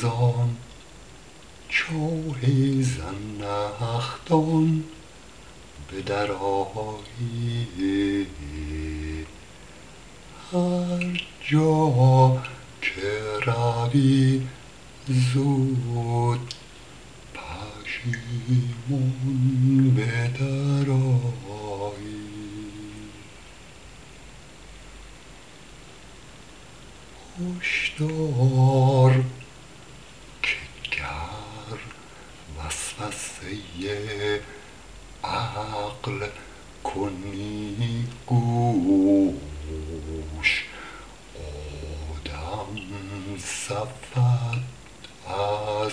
زان چاه زنخدان به در آیی، هر جا که روی زود پشیمون به در آیی. هشدار که گر وسوسه عقل کنی گوش، آدم صفت از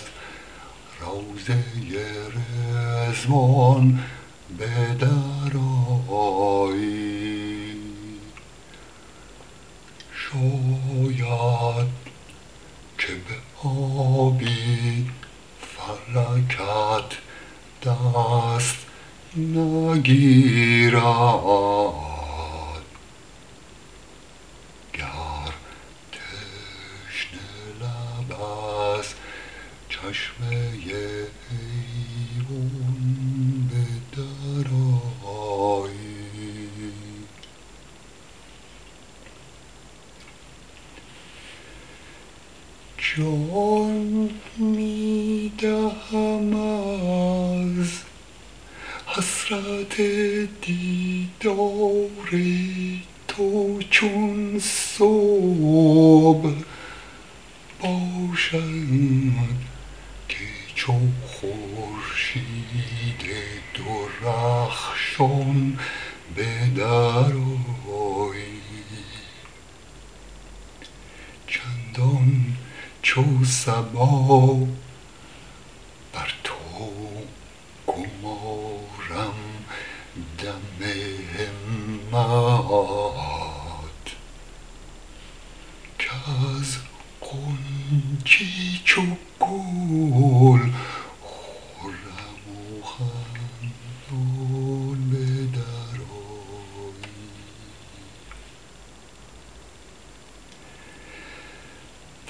روضه رضوان به در آیی. شاید که به آبی فلکت دست نگیرد، گر تشنه لب از چشمه حیوان به در آیی. جان می دهم از حسرت دیدار تو، چون صبح باشد که چو خورشید درخشان به در آیی. چندان چو صبا بر تو گمارم دم همت، کز غنچه چو گل خرم و خندان به در آیی.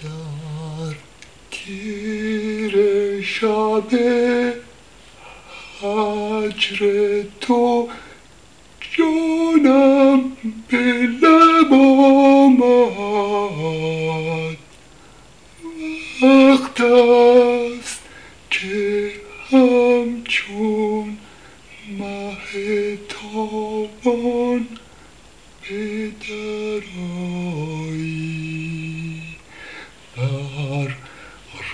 در تیره شب هجر تو جانم به لب آمد، وقت است که همچون مه تابان به در آیی. بر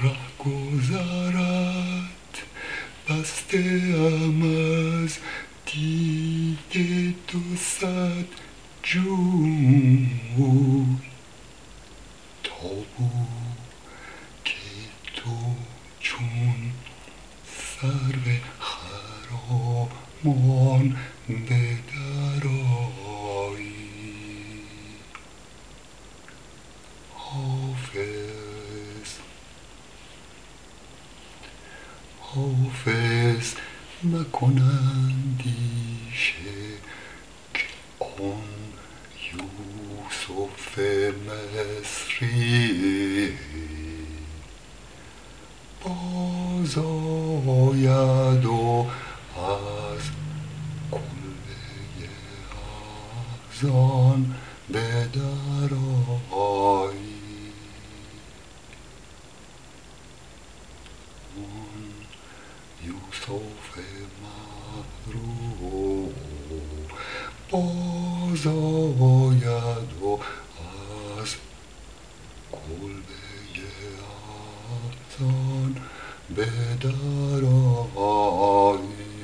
رهگذرت بسته ام از دیده 200 جوی، تا بو که تو چون سرو خرامان به در آیی. حافظ مکن اندیشه که آن یوسف مصری باز آید و از کلبه احزان به در آیی. یوسف مغرور باز آید و از کلبه احزان به در آیی.